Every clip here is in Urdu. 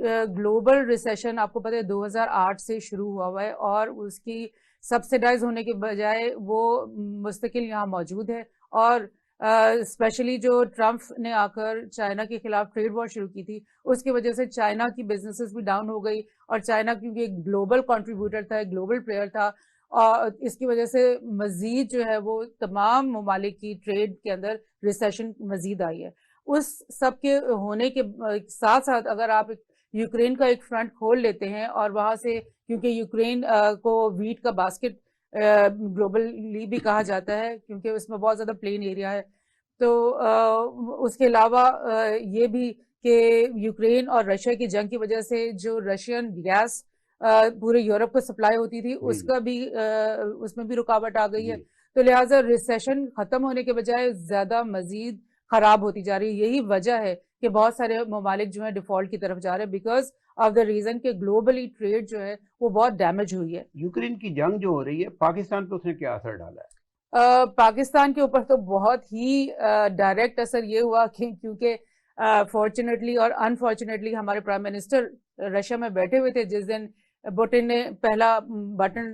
گلوبل ریسیشن آپ کو پتہ ہے 2008 سے شروع ہوا ہے اور اس کی سبسیڈائز ہونے کے بجائے وہ مستقل یہاں موجود ہے. اور اسپیشلی جو ٹرمپ نے آ کر چائنا کے خلاف ٹریڈ وار شروع کی تھی اس کی وجہ سے چائنا کی بزنسز بھی ڈاؤن ہو گئی, اور چائنا کیونکہ ایک گلوبل کنٹریبیوٹر تھا, ایک گلوبل پلیئر تھا, اور اس کی وجہ سے مزید جو ہے وہ تمام ممالک کی ٹریڈ کے اندر ریسیشن مزید آئی ہے. اس سب کے ہونے کے ساتھ ساتھ اگر آپ یوکرین کا ایک فرنٹ کھول لیتے ہیں اور وہاں سے, کیونکہ یوکرین کو ویٹ کا باسکٹ گلوبلی بھی کہا جاتا ہے کیونکہ اس میں بہت زیادہ پلین ایریا ہے, تو اس کے علاوہ یہ بھی کہ یوکرین اور رشیا کی جنگ کی وجہ سے جو رشین گیس پورے یورپ کو سپلائی ہوتی تھی اس کا بھی اس میں بھی رکاوٹ آ گئی ہے, تو لہٰذا ریسیشن ختم ہونے کے بجائے زیادہ مزید خراب ہوتی جا رہی ہے. یہی وجہ ہے کہ بہت سارے ممالک جو ہیں ڈیفالٹ کی طرف جا رہے ہیں بیکاز آف دا ریزن کہ گلوبلی ٹریڈ جو ہے وہ بہت ڈیمیج ہوئی ہے. یوکرین کی جنگ جو ہو رہی ہے پاکستان پہ اس نے کیا اثر ڈالا ہے؟ پاکستان کے اوپر تو بہت ہی ڈائریکٹ اثر یہ ہوا کہ کیونکہ فارچونیٹلی اور انفارچونیٹلی ہمارے پرائم منسٹر رشیا میں بیٹھے ہوئے تھے جس دن پوٹن نے پہلا بٹن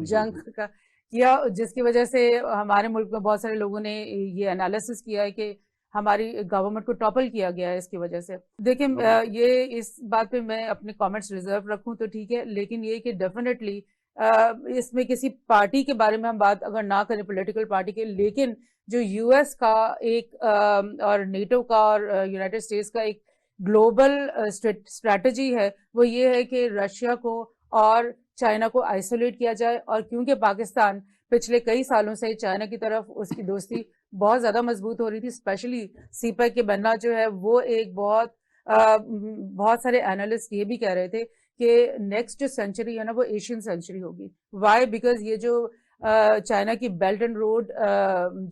جنگ کا کیا, جس کی وجہ سے ہمارے ملک میں بہت سارے لوگوں نے یہ انالیسس کیا ہے کہ ہماری گورنمنٹ کو ٹاپل کیا گیا ہے اس کی وجہ سے. دیکھیں یہ اس بات پہ میں اپنے کامنٹس ریزرو رکھوں تو ٹھیک ہے, لیکن یہ کہ ڈیفینیٹلی اس میں کسی پارٹی کے بارے میں ہم بات اگر نہ کریں پولیٹیکل پارٹی کے, لیکن جو یو ایس کا ایک اور نیٹو کا اور یونائٹڈ اسٹیٹس کا ایک گلوبل اسٹریٹجی ہے وہ یہ ہے کہ رشیا کو اور چائنا کو آئسولیٹ کیا جائے. اور کیونکہ پاکستان پچھلے کئی سالوں سے چائنا کی طرف اس کی دوستی بہت زیادہ مضبوط ہو رہی تھی, اسپیشلی سی پیک کے بننا جو ہے وہ ایک بہت سارے اینالسٹ یہ بھی کہہ رہے تھے کہ نیکسٹ جو سینچری ہے نا وہ ایشین سینچری ہوگی. وائی؟ بیکاز یہ جو چائنا کی بیلٹ اینڈ روڈ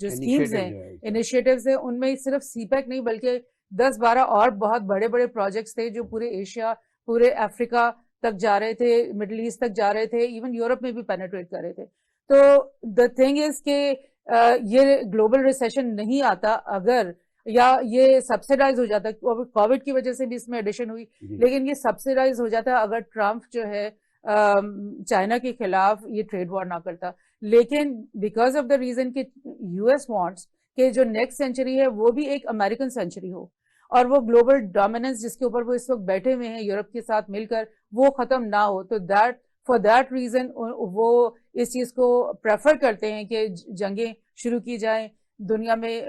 جو اسکیمز ہیں, انیشیٹوز ہیں, ان میں صرف سی پیک نہیں بلکہ 10-12 اور بہت بڑے بڑے پروجیکٹس تھے جو پورے ایشیا, پورے افریقہ تک جا رہے تھے, مڈل ایسٹ تک جا رہے تھے, ایون یورپ میں بھی پینیٹریٹ کر رہے تھے. تو دا تھنگ از کہ یہ گلوبل ریسیشن نہیں آتا اگر, یا یہ سبسیڈائز ہو جاتا, کووڈ کی وجہ سے بھی اس میں ایڈیشن ہوئی, لیکن یہ سبسیڈائز ہو جاتا اگر ٹرمپ جو ہے چائنا کے خلاف یہ ٹریڈ وار نہ کرتا. لیکن بیکاز آف دا ریزن کہ یو ایس وانٹس کہ جو نیکسٹ سینچری ہے وہ بھی ایک امریکن سینچری ہو, اور وہ گلوبل ڈومیننس جس کے اوپر وہ اس وقت بیٹھے ہوئے ہیں یورپ کے ساتھ مل کر وہ ختم نہ ہو, تو فار دیٹ ریزن وہ اس چیز کو پریفر کرتے ہیں کہ جنگیں شروع کی جائیں, دنیا میں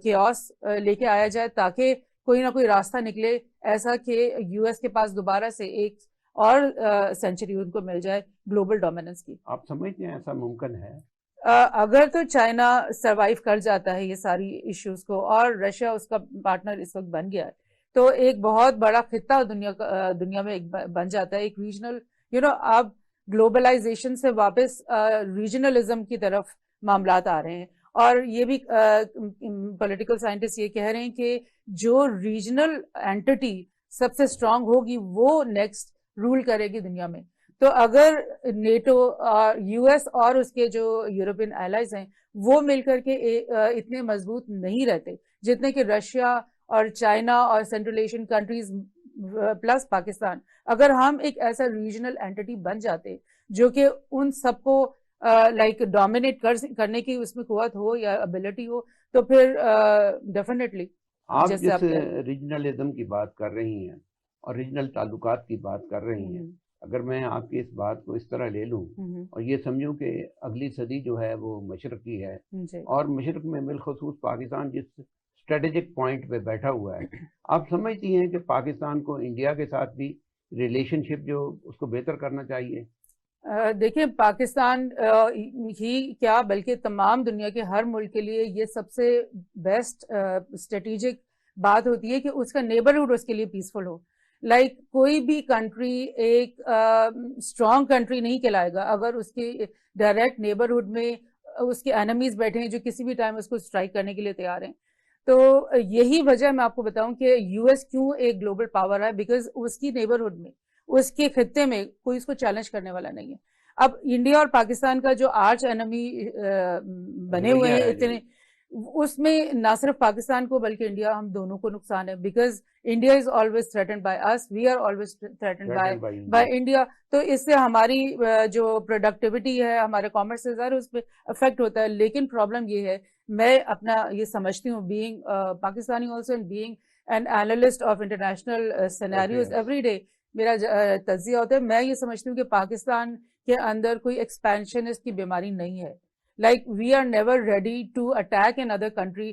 کیوس لے کے آیا جائے تاکہ کوئی نہ کوئی راستہ نکلے ایسا کہ یو ایس کے پاس دوبارہ سے ایک اور سینچری ان کو مل جائے گلوبل ڈومیننس کی. آپ سمجھتے ہیں ایسا ممکن ہے؟ اگر تو چائنا سروائیو کر جاتا ہے یہ ساری ایشوز کو اور رشیا اس کا پارٹنر اس وقت بن گیا ہے تو ایک بہت بڑا خطہ دنیا میں بن جاتا ہے, ایک ریجنل اب گلوبلائزیشن سے واپس ریجنلزم کی طرف معاملات آ رہے ہیں. اور یہ بھی پولیٹیکل سائنٹسٹ یہ کہہ رہے ہیں کہ جو ریجنل اینٹی سب سے اسٹرانگ ہوگی وہ نیکسٹ رول کرے گی دنیا میں. تو اگر نیٹو اور یو ایس اور اس کے جو یورپین الائز ہیں وہ مل کر کے اتنے مضبوط نہیں رہتے جتنے کہ رشیا اور چائنا اور central Asian countries plus Pakistan, اگر ہم ایک ایسا ریجنل اینٹی بن جاتے جو کہ ان سب کو لائک ڈومینیٹ کرنے کی اس میں قوت ہو یا ابیلٹی ہو, تو پھر ڈیفینیٹلی آپ جس ریجنلزم کی بات کر رہی ہیں اور ریجنل تعلقات کی بات کر رہی ہیں, اگر میں آپ کی اس بات کو اس طرح لے لوں اور یہ سمجھوں کہ اگلی صدی جو ہے وہ مشرق کی ہے اور مشرق میں بالخصوص پاکستان جس اسٹریٹجک پوائنٹ پہ بیٹھا ہوا ہے, آپ سمجھتی ہیں کہ پاکستان کو انڈیا کے ساتھ بھی ریلیشن شپ جو اس کو بہتر کرنا چاہیے؟ دیکھیں پاکستان ہی کیا بلکہ تمام دنیا کے ہر ملک کے لیے یہ سب سے بیسٹ اسٹریٹجک بات ہوتی ہے کہ اس کا نیبرہڈ اس کے لیے پیسفل ہو. لائک کوئی بھی کنٹری ایک اسٹرانگ کنٹری نہیں کہلائے گا اگر اس کے ڈائریکٹ نیبرہڈ میں اس کے انیمیز بیٹھے ہیں جو کسی بھی ٹائم اس کو اسٹرائک کرنے کے لیے تیار ہیں. تو یہی وجہ میں آپ کو بتاؤں کہ یو ایس کیوں ایک گلوبل پاور ہے, بیکاز اس کی نیبرہڈ میں اس کے خطے میں کوئی اس کو چیلنج کرنے والا نہیں ہے. اب انڈیا اور پاکستان کا جو آرچ انیمی بنے ہوئے ہیں اتنے, اس میں نہ صرف پاکستان کو بلکہ انڈیا ہم دونوں کو نقصان ہے, because India is always threatened by us, we are always threatened by India. تو اس سے ہماری جو پروڈکٹیوٹی ہے, ہمارے کامرس سے ظاہر اس پہ افیکٹ ہوتا ہے. لیکن پرابلم یہ ہے, میں اپنا یہ سمجھتی ہوں, being Pakistani also and being an analyst of international scenarios every day, میرا تجزیہ ہوتا ہے, میں یہ سمجھتی ہوں کہ پاکستان کے اندر کوئی ایکسپینشنسٹ کی بیماری نہیں ہے. Like we are never ready to attack another country,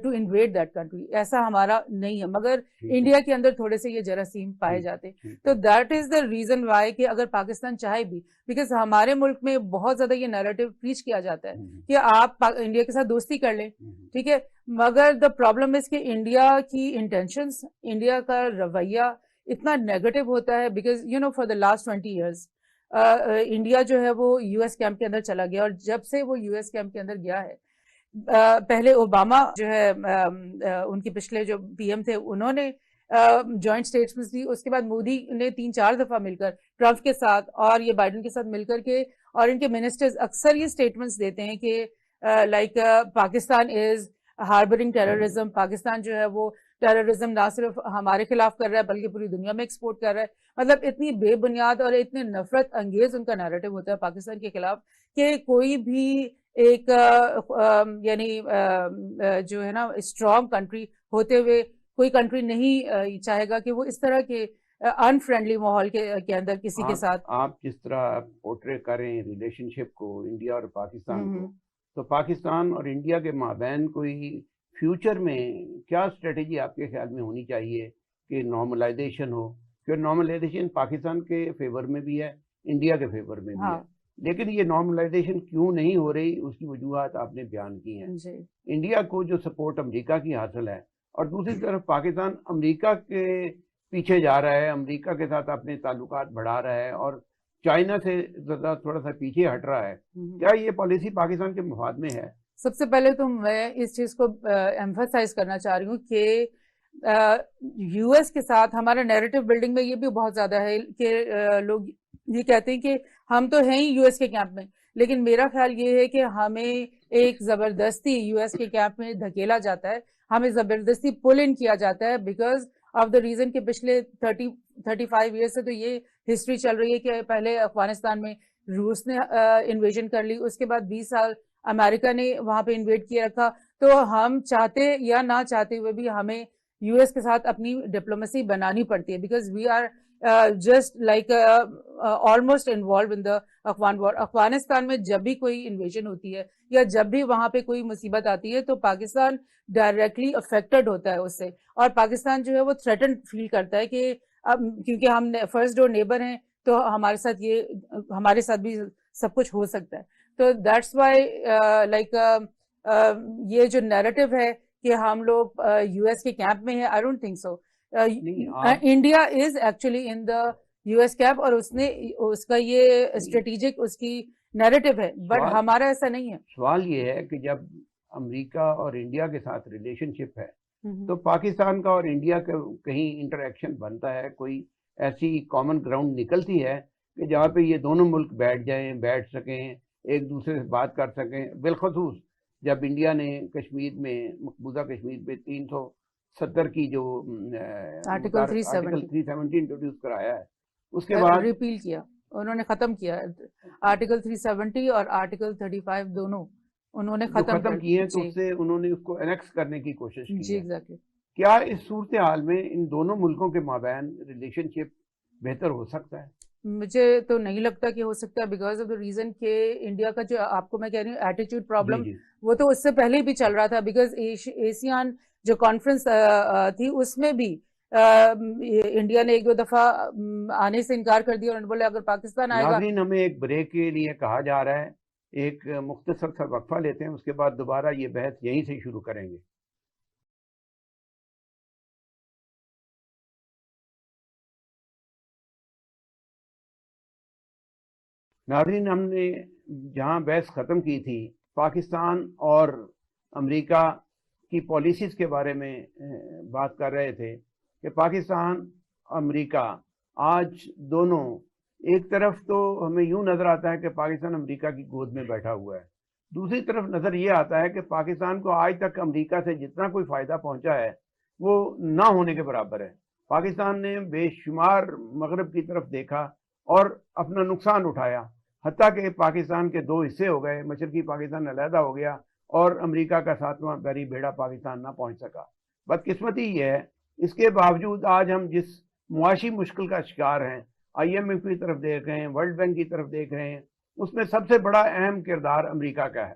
to invade that country. ایسا ہمارا نہیں ہے, مگر انڈیا کے اندر تھوڑے سے یہ جراثیم پائے جاتے. تو that is the reason why کہ اگر پاکستان چاہے بھی, because ہمارے ملک میں بہت زیادہ یہ نیریٹو پریچ کیا جاتا ہے کہ آپ انڈیا کے ساتھ دوستی کر لیں, ٹھیک ہے, مگر the problem is کہ انڈیا کی انٹینشنز, انڈیا کا رویہ اتنا نیگیٹو ہوتا ہے, because you know for the last 20 years India جو ہے وہ یو ایس کیمپ کے اندر چلا گیا, اور جب سے وہ یو ایس کیمپ کے اندر گیا ہے, پہلے اوباما جو ہے ان کے پچھلے جو پی ایم تھے, انہوں نے جوائنٹ اسٹیٹمنٹس دی, اس کے بعد مودی نے 3-4 دفعہ مل کر ٹرمپ کے ساتھ اور یہ بائیڈن کے ساتھ مل کر کے, اور ان کے منسٹرز اکثر یہ اسٹیٹمنٹس دیتے ہیں کہ لائک پاکستان از ہاربرنگ ٹیررزم, پاکستان جو ہے وہ ٹیررزم نہ صرف ہمارے خلاف کر رہا ہے بلکہ پوری دنیا میں ایکسپورٹ کر رہا ہے. مطلب اتنی بے بنیاد اور اتنے نفرت انگیز ان کا نیریٹو ہوتا ہے پاکستان کے خلاف کہ کوئی بھی ایک یعنی جو ہے نا اسٹرانگ کنٹری ہوتے ہوئے کوئی کنٹری نہیں چاہے گا کہ وہ اس طرح کے انفرینڈلی ماحول کے اندر کسی کے ساتھ. آپ جس طرح پورٹریٹ کریں ریلیشن شپ کو انڈیا اور پاکستان کو, تو پاکستان اور انڈیا کے مابین کوئی فیوچر میں کیا اسٹریٹجی آپ کے خیال میں ہونی چاہیے کہ نارملائزیشن ہو؟ کہ نارملائزیشن پاکستان کے فیور میں بھی ہے, انڈیا کے فیور میں بھی ہے, لیکن یہ نارملائزیشن کیوں نہیں ہو رہی, اس کی وجوہات آپ نے بیان کی ہیں. انڈیا کو جو سپورٹ امریکہ کی حاصل ہے, اور دوسری طرف پاکستان امریکہ کے پیچھے جا رہا ہے, امریکہ کے ساتھ اپنے تعلقات بڑھا رہا ہے اور چائنا سے تھوڑا سا پیچھے ہٹ رہا ہے. کیا یہ پالیسی پاکستان کے مفاد میں ہے؟ سب سے پہلے تو میں اس چیز کو ایمفسائز کرنا چاہ رہی ہوں کہ یو ایس کے ساتھ ہمارا نیریٹو بلڈنگ میں یہ بھی بہت زیادہ ہے کہ لوگ یہ کہتے ہیں کہ ہم تو ہیں ہی یو ایس کے کیمپ میں, لیکن میرا خیال یہ ہے کہ ہمیں ایک زبردستی یو ایس کے کیمپ میں دھکیلا جاتا ہے, ہمیں زبردستی پل ان کیا جاتا ہے, بیکاز آف دا ریزن کہ پچھلے 35 ایئر سے تو یہ ہسٹری چل رہی ہے کہ پہلے افغانستان میں روس نے انویژن کر لی, اس کے بعد 20 سال امریکہ نے وہاں پہ انویٹ کیے رکھا. تو ہم چاہتے یا نہ چاہتے ہوئے بھی ہمیں یو ایس کے ساتھ اپنی ڈپلومیسی بنانی پڑتی ہے, because we are just like almost involved in the Afghan war. Afghanistan میں جب بھی کوئی انویژن ہوتی ہے یا جب بھی وہاں پہ کوئی مصیبت آتی ہے تو پاکستان ڈائریکٹلی افیکٹڈ ہوتا ہے اس سے, اور پاکستان جو ہے وہ تھریٹنڈ فیل کرتا ہے کہ کیونکہ ہم فرسٹ ڈور نیبر ہیں تو ہمارے ساتھ بھی سب کچھ ہو سکتا ہے. تو دیٹس وائی لائک یہ جو نیریٹو ہے کہ ہم لوگ یو ایس کے کیمپ میں ہیں, I don't think so. India is actually in the U S camp, اور اس کا یہ اسٹریٹجک اس کی نیریٹو ہے, بٹ ہمارا ایسا نہیں ہے. سوال یہ ہے کہ جب امریکہ اور انڈیا کے ساتھ ریلیشن شپ ہے تو پاکستان کا اور انڈیا کا کہیں انٹریکشن بنتا ہے, کوئی ایسی کامن گراؤنڈ نکلتی ہے کہ جہاں پہ یہ دونوں ملک بیٹھ سکیں, ایک دوسرے سے بات کر سکیں, بالخصوص جب انڈیا نے کشمیر میں مقبوضہ کشمیر پہ 370 کی جو آرٹیکل 370 انٹروڈیوس کرایا ہے, اس کے بعد ریپیل کیا, انہوں نے ختم کیا آرٹیکل 370 اور آرٹیکل 35 دونوں انہوں نے ختم کیے ہیں, تو اس سے انہوں نے اس کو انیکس کرنے کی کوشش کی. جی ایگزیکٹلی. کیا اس صورتحال میں ان دونوں ملکوں کے مابین ریلیشن شپ بہتر ہو سکتا ہے؟ مجھے تو نہیں لگتا کہ ہو سکتا ہے, بیکاز آف دا ریزن کہ انڈیا کا جو آپ کو میں کہہ رہی ہوں ایٹیٹیوڈ پرابلم, وہ تو اس سے پہلے بھی چل رہا تھا, بیکاز ایشین جو کانفرنس تھی اس میں بھی انڈیا نے 1-2 دفعہ آنے سے انکار کر دیا, اور بولے اگر پاکستان آئے گا. ناظرین, ہمیں ایک بریک کے لیے کہا جا رہا ہے, ایک مختصر سا وقفہ لیتے ہیں, اس کے بعد دوبارہ یہ بحث یہیں سے شروع کریں گے. ناظرین, ہم نے جہاں بحث ختم کی تھی پاکستان اور امریکہ کی پالیسیز کے بارے میں بات کر رہے تھے کہ پاکستان امریکہ آج دونوں, ایک طرف تو ہمیں یوں نظر آتا ہے کہ پاکستان امریکہ کی گود میں بیٹھا ہوا ہے, دوسری طرف نظر یہ آتا ہے کہ پاکستان کو آج تک امریکہ سے جتنا کوئی فائدہ پہنچا ہے وہ نہ ہونے کے برابر ہے. پاکستان نے بے شمار مغرب کی طرف دیکھا اور اپنا نقصان اٹھایا، حتیٰ کہ پاکستان کے 2 حصے ہو گئے، مشرقی پاکستان علیحدہ ہو گیا اور امریکہ کا 7واں بحری بیڑا پاکستان نہ پہنچ سکا. بدقسمتی یہ ہے، اس کے باوجود آج ہم جس معاشی مشکل کا شکار ہیں، IMF کی طرف دیکھ رہے ہیں، ورلڈ بینک کی طرف دیکھ رہے ہیں، اس میں سب سے بڑا اہم کردار امریکہ کا ہے.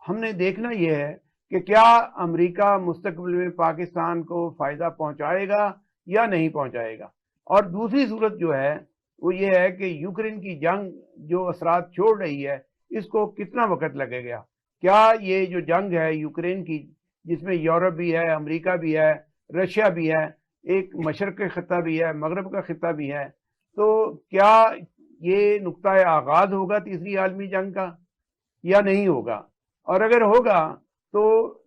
ہم نے دیکھنا یہ ہے کہ کیا امریکہ مستقبل میں پاکستان کو فائدہ پہنچائے گا یا نہیں پہنچائے گا. اور دوسری صورت جو ہے وہ یہ ہے کہ یوکرین کی جنگ جو اثرات چھوڑ رہی ہے، اس کو کتنا وقت لگے گا. کیا یہ جو جنگ ہے یوکرین کی، جس میں یورپ بھی ہے، امریکہ بھی ہے، رشیا بھی ہے، ایک مشرق کا خطہ بھی ہے، مغرب کا خطہ بھی ہے، تو کیا یہ نقطۂ آغاز ہوگا تیسری عالمی جنگ کا یا نہیں ہوگا؟ اور اگر ہوگا تو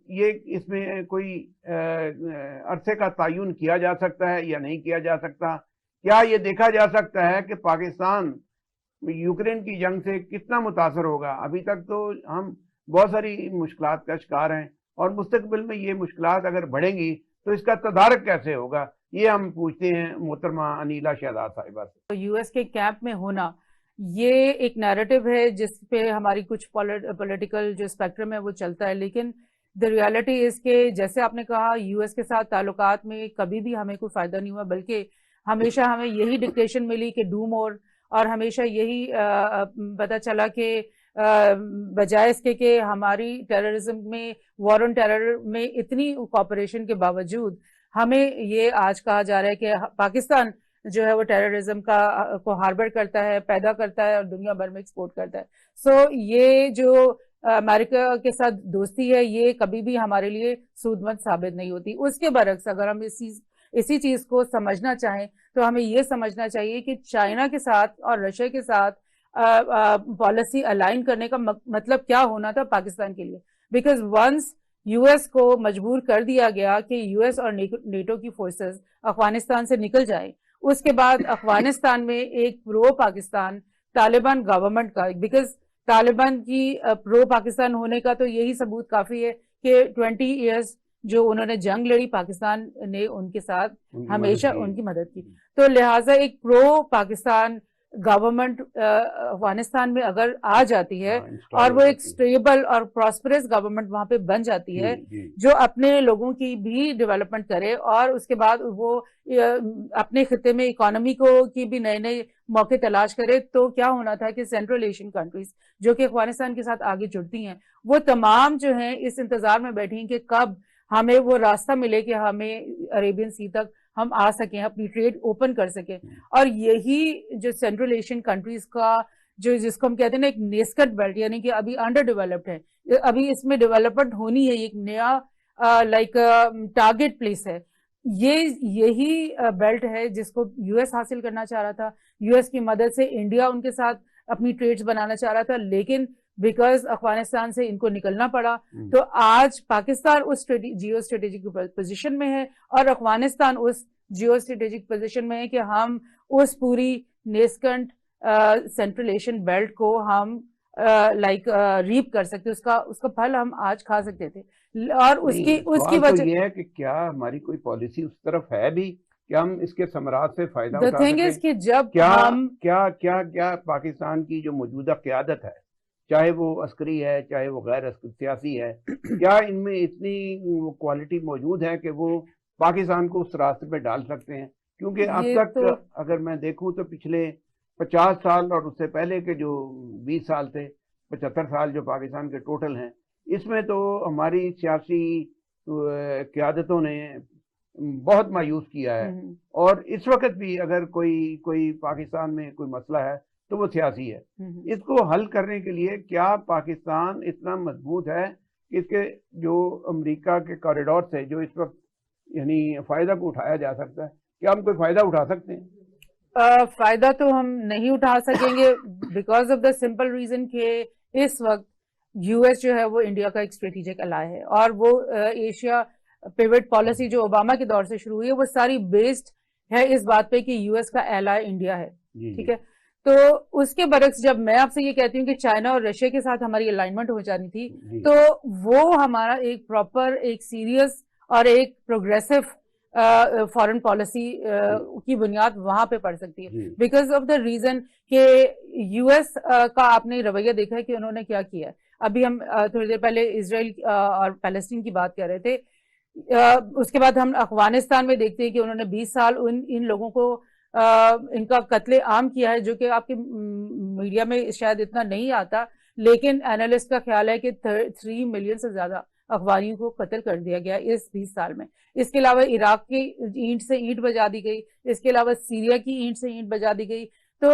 یہ اس میں کوئی عرصے کا تعین کیا جا سکتا ہے یا نہیں کیا جا سکتا؟ کیا یہ دیکھا جا سکتا ہے کہ پاکستان یوکرین کی جنگ سے کتنا متاثر ہوگا؟ ابھی تک تو ہم بہت ساری مشکلات کا شکار ہیں، اور مستقبل میں یہ مشکلات اگر بڑھیں گی تو اس کا تدارک کیسے ہوگا، یہ ہم پوچھتے ہیں محترمہ انیلا شہزاد صاحبہ سے. US کے کیمپ میں ہونا یہ ایک نیریٹو ہے جس پہ ہماری کچھ پولیٹیکل جو اسپیکٹرم ہے وہ چلتا ہے، لیکن the reality is کہ جیسے آپ نے کہا US کے ساتھ تعلقات میں کبھی بھی ہمیں کوئی فائدہ نہیں ہوا، بلکہ ہمیشہ ہمیں یہی ڈکٹیشن ملی کہ ڈو مور، اور ہمیشہ یہی پتہ چلا کہ بجائے اس کے کہ ہماری ٹیررزم میں، وار آن ٹیرر میں اتنی کوآپریشن کے باوجود ہمیں یہ آج کہا جا رہا ہے کہ پاکستان جو ہے وہ ٹیررزم کو ہاربر کرتا ہے، پیدا کرتا ہے اور دنیا بھر میں ایکسپورٹ کرتا ہے. سو یہ جو امریکہ کے ساتھ دوستی ہے یہ کبھی بھی ہمارے لیے سود مند ثابت نہیں ہوتی. اس کے برعکس اگر ہم اسی چیز کو سمجھنا چاہیں تو ہمیں یہ سمجھنا چاہیے کہ چائنا کے ساتھ اور رشیا کے ساتھ پالیسی الائن کرنے کا مطلب کیا ہونا تھا پاکستان کے لیے. بیکاز ونس US کو مجبور کر دیا گیا کہ US اور نیٹو کی فورسز افغانستان سے نکل جائیں، اس کے بعد افغانستان میں ایک پرو پاکستان طالبان گورنمنٹ کا، بیکاز طالبان کی پرو پاکستان ہونے کا تو یہی ثبوت کافی ہے کہ 20 ایئرز جو انہوں نے جنگ لڑی، پاکستان نے ان کے ساتھ ہمیشہ ان کی مدد کی. تو لہٰذا ایک پرو پاکستان گورنمنٹ افغانستان میں اگر آ جاتی ہے اور وہ ایک سٹیبل اور پراسپرس گورنمنٹ وہاں پہ بن جاتی ہے جو اپنے لوگوں کی بھی ڈیولپمنٹ کرے، اور اس کے بعد وہ اپنے خطے میں اکانومی کی بھی نئے نئے موقع تلاش کرے، تو کیا ہونا تھا کہ سینٹرل ایشین کنٹریز جو کہ افغانستان کے ساتھ آگے جڑتی ہیں وہ تمام جو ہیں اس انتظار میں بیٹھی ہیں کہ کب ہمیں وہ راستہ ملے کہ ہمیں عربین سی تک ہم آ سکیں، اپنی ٹریڈ اوپن کر سکیں. اور یہی جو سینٹرل ایشین کنٹریز کا جس کو ہم کہتے ہیں نا ایک نیسکٹ بیلٹ، یعنی کہ ابھی انڈر ڈیولپڈ ہے، ابھی اس میں ڈیولپمنٹ ہونی ہے، ایک نیا لائک ٹارگیٹ پلیس ہے. یہی بیلٹ ہے جس کو US حاصل کرنا چاہ رہا تھا. US کی مدد سے انڈیا ان کے ساتھ اپنی ٹریڈز بنانا چاہ رہا تھا، لیکن بیکاز افغانستان سے ان کو نکلنا پڑا تو آج پاکستان اس جیو اسٹریٹجک پوزیشن میں ہے اور افغانستان اس جیو اسٹریٹجک پوزیشن میں ہے کہ ہم اس پوری نیسکنٹ سینٹرل ایشین بیلٹ کو ہم لائک ریپ کر سکتے، اس کا پھل ہم آج کھا سکتے تھے. اور اس کی وجہ یہ ہے کہ کیا ہماری کوئی پالیسی اس طرف ہے بھی کہ ہم اس کے ثمرات سے فائدہ اٹھا سکیں؟ کہ جب کیا پاکستان کی جو موجودہ قیادت ہے، چاہے وہ عسکری ہے چاہے وہ غیر سیاسی ہے، کیا ان میں اتنی کوالٹی موجود ہے کہ وہ پاکستان کو اس راستے پہ ڈال سکتے ہیں؟ کیونکہ اب تک اگر میں دیکھوں تو پچھلے 50 سال اور اس سے پہلے کے جو 20 سال تھے، 75 سال جو پاکستان کے ٹوٹل ہیں، اس میں تو ہماری سیاسی قیادتوں نے بہت مایوس کیا ہے. اور اس وقت بھی اگر کوئی پاکستان میں کوئی مسئلہ ہے تو وہ سیاسی ہے. اس کو حل کرنے کے لیے کیا پاکستان اتنا مضبوط ہے کہ اس کے جو امریکہ کے کوریڈور سے جو اس وقت یعنی فائدہ کو اٹھایا جا سکتا ہے، کیا ہم کوئی فائدہ اٹھا سکتے ہیں؟ فائدہ تو ہم نہیں اٹھا سکیں گے because of the simple reason کہ اس وقت US جو ہے وہ انڈیا کا ایک اسٹریٹجک الائی ہے، اور وہ ایشیا پیوٹ پالیسی جو اوباما کے دور سے شروع ہوئی ہے وہ ساری بیسڈ ہے اس بات پہ کہ US کا الائی انڈیا ہے. ٹھیک ہے، تو اس کے برعکس جب میں آپ سے یہ کہتی ہوں کہ چائنا اور رشیا کے ساتھ ہماری الائنمنٹ ہو جانی تھی تو وہ ہمارا ایک پراپر ایک سیریس اور ایک پروگریسو فارن پالیسی کی بنیاد وہاں پہ پڑ سکتی ہے بیکاز آف دا ریزن کہ یو ایس کا آپ نے رویہ دیکھا ہے کہ انہوں نے کیا کیا ہے. ابھی ہم تھوڑی دیر پہلے اسرائیل اور پیلسٹین کی بات کر رہے تھے, اس کے بعد ہم افغانستان میں دیکھتے ہیں کہ انہوں نے 20 سال ان لوگوں کو ان کا قتل عام کیا ہے, جو کہ آپ کے میڈیا میں شاید اتنا نہیں آتا, لیکن اینالسٹ کا خیال ہے کہ 3 ملین سے زیادہ افغانیوں کو قتل کر دیا گیا اس 20 سال میں. اس کے علاوہ عراق کی اینٹ سے اینٹ بجا دی گئی, اس کے علاوہ سیریا کی اینٹ سے اینٹ بجا دی گئی. تو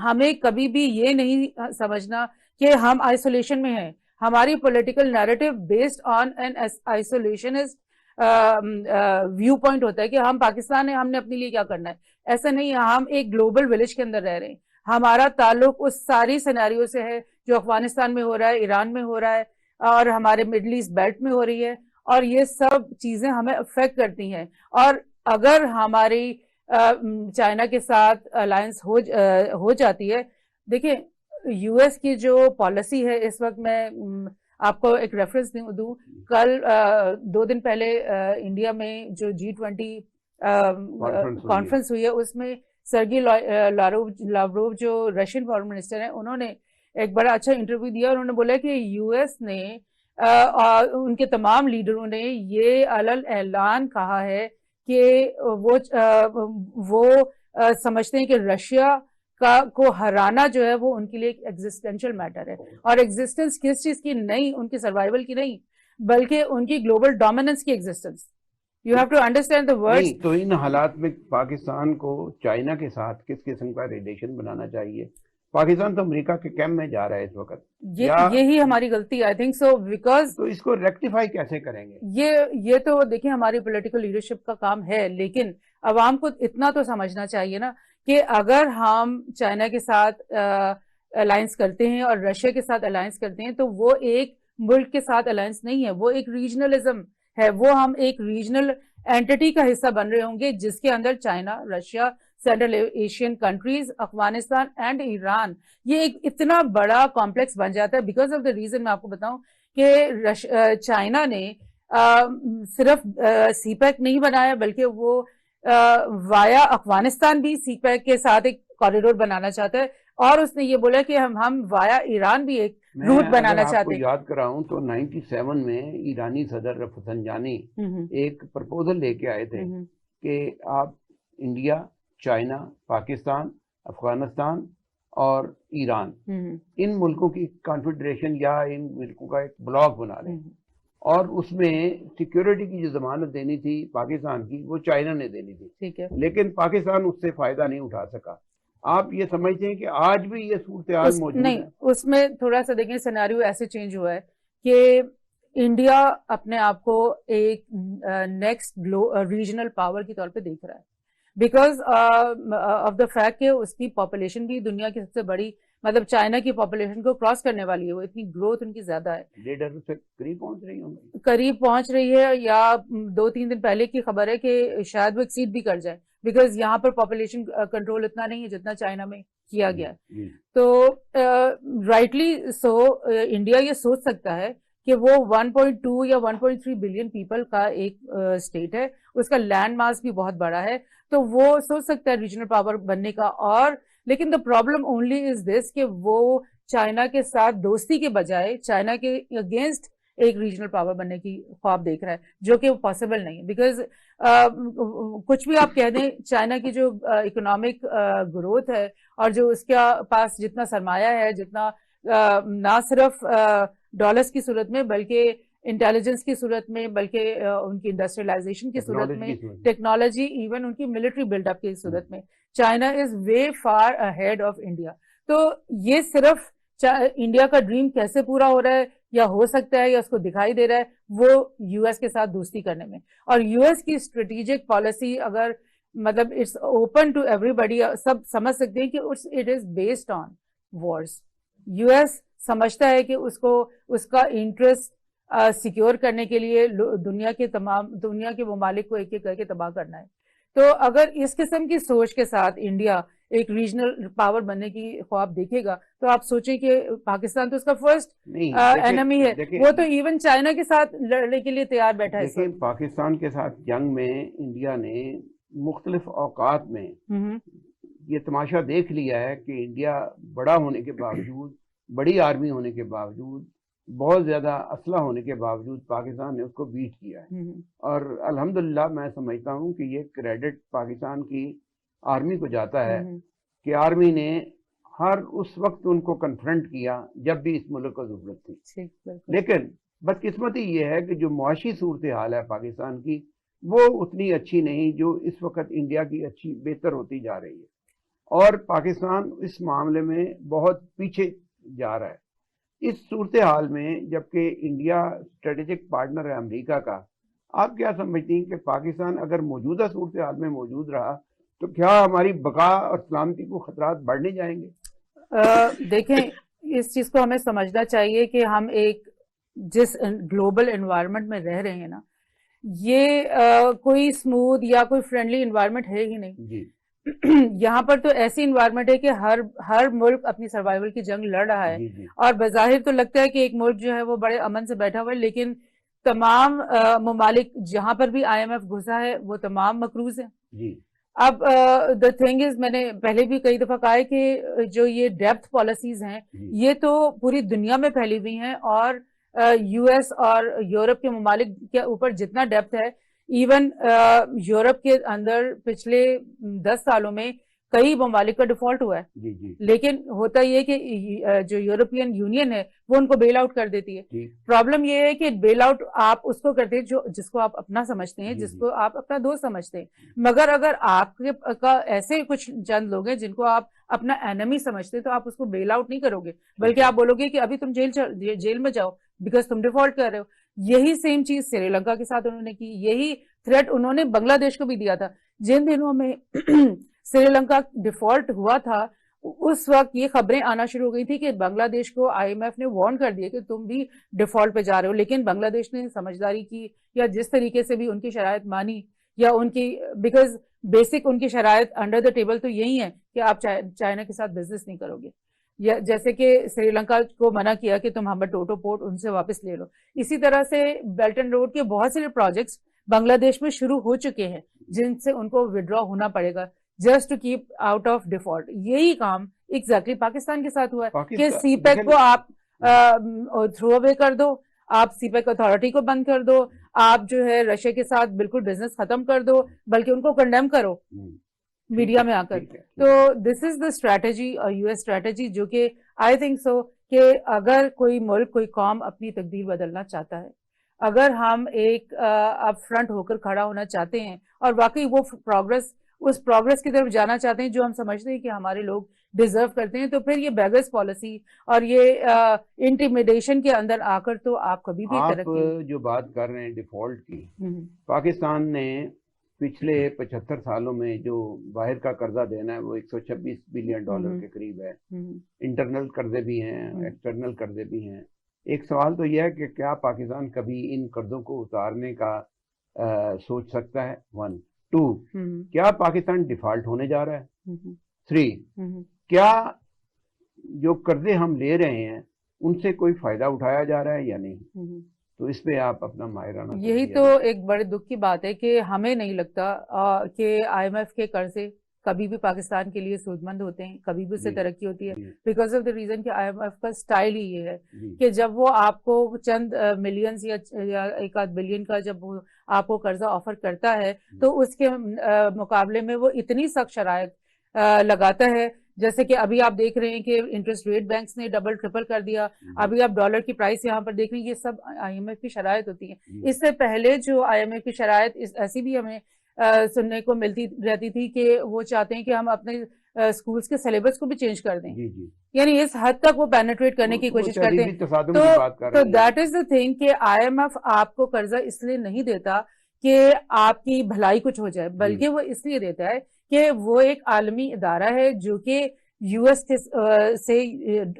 ہمیں کبھی بھی یہ نہیں سمجھنا کہ ہم آئسولیشن میں ہیں. ہماری political narrative based on an isolationist viewpoint ہوتا ہے کہ ہم پاکستان ہیں, ہم نے اپنے لیے کیا کرنا ہے. ایسا نہیں ہے, ہم ایک گلوبل ولیج کے اندر رہ رہے ہیں. ہمارا تعلق اس ساری سیناریو سے ہے جو افغانستان میں ہو رہا ہے, ایران میں ہو رہا ہے, اور ہمارے مڈل ایسٹ بیلٹ میں ہو رہی ہے, اور یہ سب چیزیں ہمیں افیکٹ کرتی ہیں. اور اگر ہماری چائنا کے ساتھ الائنس ہو جاتی ہے, دیکھیں یو ایس کی جو پالیسی ہے اس وقت, میں آپ کو ایک ریفرنس دوں, کل 2 دن پہلے انڈیا میں جو G20 کانفرنس ہوئی ہے, اس میں سرگی لاوروف جو رشین فارن منسٹر ہیں, انہوں نے ایک بڑا اچھا انٹرویو دیا. انہوں نے بولا کہ یو ایس نے ان کے تمام لیڈروں نے یہ علل اعلان کہا ہے کہ وہ سمجھتے ہیں کہ رشیا کو ہرانا جو ہے وہ ان کے لیے ایک ایگزسٹینشل میٹر ہے, اور ایگزسٹنس کس چیز کی نہیں, ان کی سروائیول کی نہیں, بلکہ ان کی گلوبل ڈومیننس کی existence. You have to understand the words. تو ان حالات میں پاکستان کو چائنا کے ساتھ کس قسم کا ریلیشن بنانا چاہیے؟ پاکستان تو امریکہ کے کیمپ میں جا رہا ہے اس وقت. یہی ہماری غلطی آئی تھنک سو, بیکاز تو اس کو ریکٹیفائی کیسے کریں گے؟ یہ تو دیکھیں ہماری پولیٹیکل لیڈرشپ کا کام ہے, لیکن عوام کو اتنا تو سمجھنا چاہیے نا کہ اگر ہم چائنا کے ساتھ الائنس کرتے ہیں اور رشیا کے ساتھ الائنس کرتے ہیں تو وہ ایک ملک کے ساتھ الائنس نہیں ہے, وہ ایک ریجنلزم ہے. وہ ہم ایک ریجنل اینٹی کا حصہ بن رہے ہوں گے جس کے اندر China, Russia, Central Asian countries, Afghanistan and Iran, یہ ایک اتنا بڑا کمپلیکس بن جاتا ہے. بیکاز آف دا ریزن میں آپ کو بتاؤں کہ چائنا نے صرف سی پیک نہیں بنایا, بلکہ وہ وایا افغانستان بھی سی پیک کے ساتھ ایک کوریڈور بنانا چاہتا ہے, اور اس نے یہ بولا کہ ہم وایا ایران بھی ایک روٹ بنانا چاہتے ہیں. یاد کراؤں تو 97 میں ایرانی صدر رفسنجانی ایک پرپوزل لے کے آئے تھے کہ آپ انڈیا, چائنا, پاکستان, افغانستان اور ایران, ان ملکوں کی کانفیڈریشن یا ان ملکوں کا ایک بلاک بنا لیں, اور اس میں سیکیورٹی کی جو ضمانت دینی تھی پاکستان کی وہ چائنا نے دینی تھی, لیکن پاکستان اس سے فائدہ نہیں اٹھا سکا. آپ یہ سمجھتے ہیں کہ آج بھی یہ صورتحال موجود ہے؟ نہیں, اس میں تھوڑا سا دیکھیں سیناریو ایسے چینج ہوا ہے کہ انڈیا اپنے آپ کو ایک نیکسٹ ریجنل پاور کے طور پہ دیکھ رہا ہے, بیکاز آف دا فیکٹ کہ اس کی پاپولیشن بھی دنیا کی سب سے بڑی, مطلب چائنا کی پاپولیشن کو کراس کرنے والی ہے, وہ اتنی گروتھ ان کی زیادہ ہے. لیڈر سے قریب پہنچ رہی ہوں گی, قریب پہنچ رہی ہے, یا 2-3 دن پہلے کی خبر ہے کہ شاید وہ ایکسیڈ بھی کر جائے, بیکاز یہاں پر پاپولیشن کنٹرول اتنا نہیں ہے جتنا چائنا میں کیا گیا. تو رائٹلی سو انڈیا یہ سوچ سکتا ہے کہ وہ 1.2 یا 1.3 بلین پیپل کا ایک اسٹیٹ ہے, اس کا لینڈ ماس بھی بہت بڑا ہے, تو وہ سوچ سکتا ہے ریجنل پاور بننے کا. اور لیکن دا پرابلم اونلی از دس کہ وہ چائنا کے ساتھ دوستی کے بجائے چائنا کے اگینسٹ ایک ریجنل پاور بننے کی خواب دیکھ رہا ہے, جو کہ پاسبل نہیں ہے. بیکاز کچھ بھی آپ کہہ دیں, چائنا کی جو اکنامک گروتھ ہے اور جو اس کے پاس جتنا سرمایہ ہے, جتنا نہ صرف ڈالرز کی صورت میں بلکہ انٹیلیجنس کی صورت میں, بلکہ ان کی انڈسٹریلائزیشن کی صورت میں, ٹیکنالوجی, ایون ان کی ملٹری بلڈ اپ کی صورت میں, China is way for ahead of India. تو یہ صرف انڈیا کا ڈریم کیسے پورا ہو رہا ہے یا ہو سکتا ہے یا اس کو دکھائی دے رہا ہے, وہ یو ایس کے ساتھ دوستی کرنے میں. اور یو ایس کی اسٹریٹجک پالیسی اگر مطلب اٹس اوپن ٹو ایوری بڈی, سب سمجھ سکتے ہیں کہ it is based on wars. U S سمجھتا ہے کہ اس کا انٹرسٹ سیکیور کرنے کے لیے دنیا کے ممالک کو ایک ایک کر کے تباہ کرنا ہے. تو اگر اس قسم کی سوچ کے ساتھ انڈیا ایک ریجنل پاور بننے کی خواب دیکھے گا تو آپ سوچیں کہ پاکستان تو اس کا فرسٹ اینمی ہے, وہ تو ایون چائنا کے ساتھ لڑنے کے لیے تیار بیٹھا ہے. دیکھیں پاکستان کے ساتھ جنگ میں انڈیا نے مختلف اوقات میں یہ تماشا دیکھ لیا ہے کہ انڈیا بڑا ہونے کے باوجود, بڑی آرمی ہونے کے باوجود, بہت زیادہ اسلحہ ہونے کے باوجود پاکستان نے اس کو بیٹ کیا ہے. اور الحمدللہ میں سمجھتا ہوں کہ یہ کریڈٹ پاکستان کی آرمی کو جاتا ہے کہ آرمی نے ہر اس وقت ان کو کنفرنٹ کیا جب بھی اس ملک کو ضرورت تھی. لیکن بدقسمتی یہ ہے کہ جو معاشی صورتحال ہے پاکستان کی وہ اتنی اچھی نہیں جو اس وقت انڈیا کی اچھی بہتر ہوتی جا رہی ہے, اور پاکستان اس معاملے میں بہت پیچھے جا رہا ہے. اس صورتحال میں جبکہ انڈیا اسٹریٹجک پارٹنر ہے امریکہ کا, آپ کیا سمجھتی ہیں کہ پاکستان اگر موجودہ صورتحال میں موجود رہا تو کیا ہماری بقا اور سلامتی کو خطرات بڑھنے جائیں گے؟ دیکھیں اس چیز کو ہمیں سمجھنا چاہیے کہ ہم ایک جس گلوبل انوائرمنٹ میں رہ رہے ہیں نا, یہ کوئی اسموتھ یا کوئی فرینڈلی انوائرمنٹ ہے ہی نہیں. جی یہاں پر تو ایسی انوائرمنٹ ہے کہ ہر ملک اپنی سروائیول کی جنگ لڑ رہا ہے. اور بظاہر تو لگتا ہے کہ ایک ملک جو ہے وہ بڑے امن سے بیٹھا ہوا ہے, لیکن تمام ممالک جہاں پر بھی آئی ایم ایف گھسا ہے وہ تمام مقروض ہیں. اب دا تھنگ از, میں نے پہلے بھی کئی دفعہ کہا ہے کہ جو یہ ڈیپتھ پالیسیز ہیں یہ تو پوری دنیا میں پھیلی ہوئی ہیں, اور یو ایس اور یورپ کے ممالک کے اوپر جتنا ڈیپتھ ہے, ایون یورپ کے اندر پچھلے 10 سالوں میں کئی ممالک کا ڈیفالٹ ہوا ہے. لیکن ہوتا یہ کہ جو یورپین یونین ہے وہ ان کو بیل آؤٹ کر دیتی ہے. پرابلم یہ ہے کہ بیل آؤٹ آپ اس کو کرتے ہیں جس کو آپ اپنا سمجھتے ہیں, جس کو آپ اپنا دوست سمجھتے ہیں, مگر اگر آپ کا ایسے کچھ چند لوگ ہیں جن کو آپ اپنا اینمی سمجھتے ہیں تو آپ اس کو بیل آؤٹ نہیں کرو گے, بلکہ آپ بولو گے کہ ابھی تم جیل میں جاؤ بیکاز تم ڈیفالٹ کر رہے ہو. یہی سیم چیز سری لنکا کے ساتھ انہوں نے کی, یہی تھریٹ انہوں نے بنگلہ دیش کو بھی دیا تھا. جن دنوں میں سری لنکا ڈیفالٹ ہوا تھا اس وقت یہ خبریں آنا شروع ہو گئی تھی کہ بنگلہ دیش کو آئی ایم ایف نے وارن کر دیا کہ تم بھی ڈیفالٹ پہ جا رہے ہو, لیکن بنگلہ دیش نے سمجھداری کی یا جس طریقے سے بھی ان کی شرائط مانی, یا ان کی بیکاز بیسک ان کی شرائط انڈر دا ٹیبل تو یہی ہے کہ آپ چائنا کے ساتھ بزنس نہیں کرو گے, یا جیسے کہ سری لنکا کو منع کیا کہ تم ہمیں ٹوٹو پورٹ ان سے واپس لے لو. اسی طرح سے بیلٹ اینڈ روڈ کے بہت سے پروجیکٹس بنگلہ دیش میں شروع ہو چکے ہیں جن سے ان کو ودرا ہونا پڑے گا just to keep out of default. یہی کام ایگزیکٹلی پاکستان کے ساتھ ہوا ہے کہ سی پیک کو آپ تھرو اوے کر دو, آپ سی پیک اتھارٹی کو بند کر دو, آپ جو ہے رشیا کے ساتھ بالکل بزنس ختم کر دو, بلکہ ان کو کنڈیم کرو میڈیا میں آ کر. تو this is the strategy, US ایس اسٹریٹجی, جو کہ آئی تھنک سو کہ اگر کوئی ملک کوئی قوم اپنی تقدیر بدلنا چاہتا ہے, اگر ہم ایک اپ فرنٹ ہو کر کھڑا ہونا چاہتے ہیں اور واقعی وہ اس پروگرس کی طرف جانا چاہتے ہیں جو ہم سمجھتے ہیں کہ ہمارے لوگ ڈیزرو کرتے ہیں, تو پھر یہ بیگرس پالیسی اور یہ انٹیمیڈیشن کے اندر آ کر تو آپ کبھی بھی ترقی. آپ جو بات کر رہے ہیں ڈیفالٹ کی, پاکستان نے پچھلے 75 سالوں میں جو باہر کا قرضہ دینا ہے وہ $126 بلین کے قریب ہے. انٹرنل قرضے بھی ہیں, ایکسٹرنل قرضے بھی ہیں. ایک سوال تو یہ ہے کہ کیا پاکستان کبھی ان قرضوں کو اتارنے کا سوچ سکتا ہے؟ 1 2 کیا پاکستان ڈیفالٹ ہونے جا رہا ہے؟ 3 کیا جو قرضے ہم لے رہے ہیں ان سے کوئی فائدہ اٹھایا جا رہا ہے یا نہیں؟ تو اس پہ آپ اپنا ماہرانہ. یہی تو ایک بڑے دکھ کی بات ہے کہ ہمیں نہیں لگتا کہ آئی ایم ایف کے قرضے کبھی بھی پاکستان کے لیے سود مند ہوتے ہیں, کبھی بھی اس سے ترقی ہوتی ہے, بیکاز آف دا ریزن کہ آئی ایم ایف کا اسٹائل ہی یہ ہے کہ جب وہ آپ کو چند ملینز یا 1-8 بلین کا جب وہ آپ کو قرضہ آفر کرتا ہے تو اس کے مقابلے میں وہ اتنی سخت شرائط لگاتا ہے, جیسے کہ ابھی آپ دیکھ رہے ہیں کہ انٹرسٹ ریٹ بینکس نے ڈبل ٹرپل کر دیا. ابھی آپ ڈالر کی پرائس یہاں پر دیکھ رہے ہیں, یہ سب آئی ایم ایف کی شرائط ہوتی ہیں. اس سے پہلے جو آئی ایم ایف کی شرائط ایسی بھی ہمیں سننے کو ملتی رہتی تھی کہ وہ چاہتے ہیں کہ ہم اپنے اسکولز کے سلیبس کو بھی چینج کر دیں, یعنی اس حد تک وہ پینیٹریٹ کرنے کی کوشش کرتے ہیں. تو دیٹ از دا تھنگ کہ آئی ایم ایف آپ کو قرضہ اس لیے نہیں دیتا کہ آپ کی بھلائی کچھ ہو جائے, بلکہ وہ اس لیے دیتا ہے کہ وہ ایک عالمی ادارہ ہے جو کہ یو ایس سے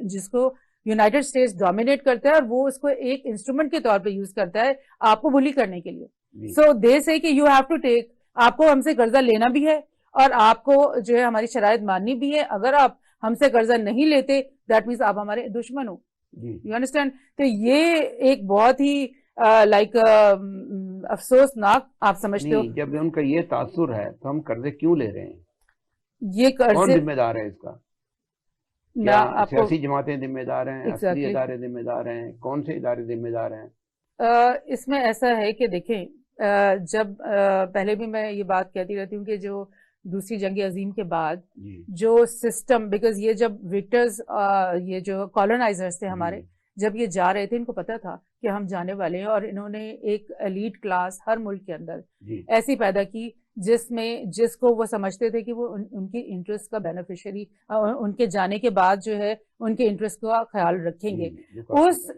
جس کو یونائٹڈ اسٹیٹس ڈومینیٹ کرتا ہے, اور وہ اس کو ایک انسٹرومنٹ کے طور پہ یوز کرتا ہے آپ کو بلی کرنے کے لیے. سو دے سے کہ یو ہیو ٹو ٹیک آپ کو ہم سے قرضہ لینا بھی ہے اور آپ کو جو ہے ہماری شرائط ماننی بھی ہے. اگر آپ ہم سے قرضہ نہیں لیتے دیٹ مینس آپ ہمارے دشمن ہو. You understand? تو یہ ایک بہت ہی لائک افسوسناک آپ سمجھتے ہو. جب ان کا یہ تاثر ہے تو ہم قرضے کیوں لے رہے ہیں؟ یہ کون قرضے ذمہ دار ہے اس کا؟ کیا سیاسی جماعتیں ذمہ دار ہیں؟ عسکری ادارے ذمہ دار ہیں؟ کون سے ادارے ذمہ دار ہیں؟ اس میں ایسا ہے کہ دیکھیں جب پہلے بھی میں یہ بات کہتی رہتی ہوں کہ جو دوسری جنگ عظیم کے بعد جو سسٹم، بیکاز یہ جب وکٹرز یہ جو کالونائزرز تھے ہمارے، جب یہ جا رہے تھے ان کو پتا تھا کہ ہم جانے والے ہیں، اور انہوں نے ایک ایلیٹ کلاس ہر ملک کے اندر ایسی پیدا کی جس کو وہ سمجھتے تھے کہ وہ ان کی انٹرسٹ کا بینیفیشری، ان کے جانے کے بعد جو ہے ان کے انٹرسٹ کا خیال رکھیں گے. اس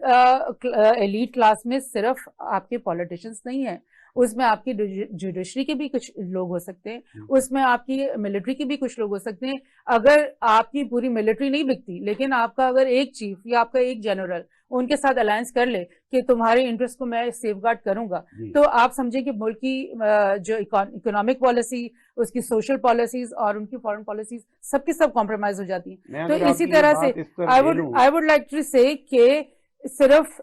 ایلیٹ کلاس میں صرف آپ کے پولیٹیشنز نہیں ہیں، اس میں آپ کی جوڈیشری کے بھی کچھ لوگ ہو سکتے ہیں، اس میں آپ کی ملٹری کے بھی کچھ لوگ ہو سکتے ہیں. اگر آپ کی پوری ملٹری نہیں بکتی لیکن آپ کا اگر ایک چیف یا آپ کا ایک جنرل ان کے ساتھ الائنس کر لے کہ تمہارے انٹرسٹ کو میں سیف گارڈ کروں گا، تو آپ سمجھیں کہ ملک کی جو اکنامک پالیسی، اس کی سوشل پالیسیز اور ان کی فارن پالیسیز سب کی سب کمپرومائز ہو جاتی ہیں. تو اسی طرح سے آئی وڈ لائک ٹو سے کہ صرف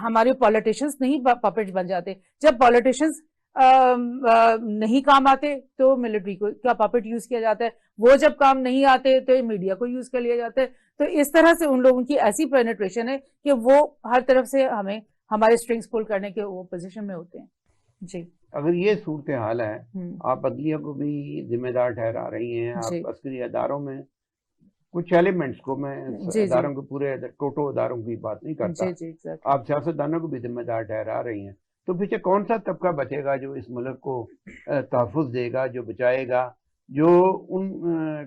ہمارے پولیٹیشنز نہیں پپٹ بن جاتے. جب پولیٹیشنز نہیں کام آتے تو ملٹری کو کیا پپٹ یوز کیا جاتا ہے، وہ جب کام نہیں آتے تو میڈیا کو یوز کر لیا جاتا ہے. تو اس طرح سے ان لوگوں کی ایسی پینیٹریشن ہے کہ وہ ہر طرف سے ہمیں ہمارے سٹرنگز پول کرنے کے وہ پوزیشن میں ہوتے ہیں. جی اگر یہ صورتحال ہے، آپ عدلیہ کو بھی ذمہ دار ٹھہرا رہی ہیں، آپ عسکری اداروں میں کچھ ایلیمنٹس کو، میں اداروں کے پورے ٹوٹو اداروں کی بات نہیں کرتا، آپ سیاستدانوں کو بھی ذمہ دار ٹھہرا رہی ہیں. تو پیچھے کون سا طبقہ بچے گا جو اس ملک کو تحفظ دے گا، جو بچائے گا، جو ان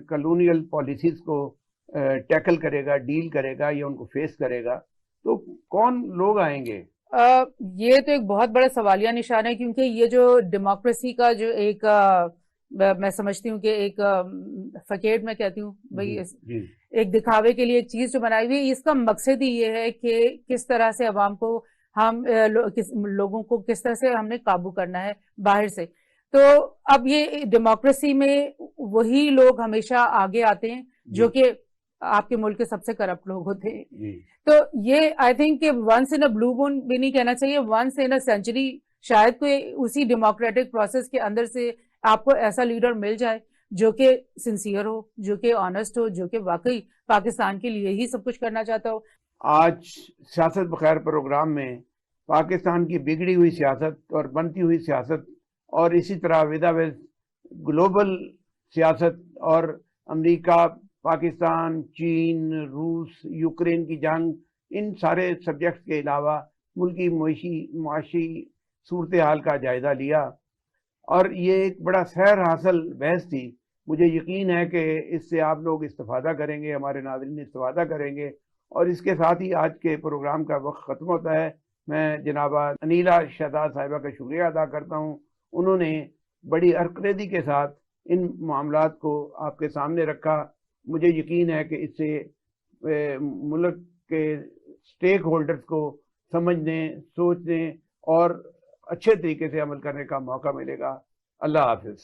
کالونیل پالیسیز کو ٹیکل کرے گا، ڈیل کرے گا یا ان کو فیس کرے گا؟ تو کون لوگ آئیں گے؟ یہ تو ایک بہت بڑا سوالیہ نشان ہے، کیونکہ یہ جو ڈیموکریسی کا جو ایک میں سمجھتی ہوں کہ ایک فکیٹ میں کہتی ہوں بھائی ایک دکھاوے کے لیے ایک چیز جو بنائی ہوئی ہے، اس کا مقصد ہی یہ ہے کہ کس طرح سے عوام کو ہم لوگوں کو کس طرح سے ہم نے قابو کرنا ہے باہر سے. تو اب یہ ڈیموکریسی میں وہی لوگ ہمیشہ آگے آتے ہیں جو کہ آپ کے ملک کے سب سے کرپٹ لوگ ہوتے ہیں. تو یہ آئی تھنک کہ ونس ان اے بلو مون بھی نہیں کہنا چاہیے، ونس ان اے سینچری شاید کوئی اسی ڈیموکریٹک پروسیس کے اندر سے آپ کو ایسا لیڈر مل جائے جو کہ سنسیئر ہو، جو کہ آنےسٹ ہو، جو کہ واقعی پاکستان کے لیے ہی سب کچھ کرنا چاہتا ہو. آج سیاست بخیر پروگرام میں پاکستان کی بگڑی ہوئی سیاست اور بنتی ہوئی سیاست، اور اسی طرح گلوبل سیاست اور امریکہ، پاکستان، چین، روس، یوکرین کی جنگ، ان سارے سبجیکٹس کے علاوہ ملکی معاشی صورتحال کا جائزہ لیا، اور یہ ایک بڑا سیر حاصل بحث تھی. مجھے یقین ہے کہ اس سے آپ لوگ استفادہ کریں گے، ہمارے ناظرین استفادہ کریں گے. اور اس کے ساتھ ہی آج کے پروگرام کا وقت ختم ہوتا ہے. میں جناب انیلا شہزاد صاحبہ کا شکریہ ادا کرتا ہوں. انہوں نے بڑی عرقریزی کے ساتھ ان معاملات کو آپ کے سامنے رکھا. مجھے یقین ہے کہ اس سے ملک کے سٹیک ہولڈرز کو سمجھنے، سوچنے اور اچھے طریقے سے عمل کرنے کا موقع ملے گا. اللہ حافظ.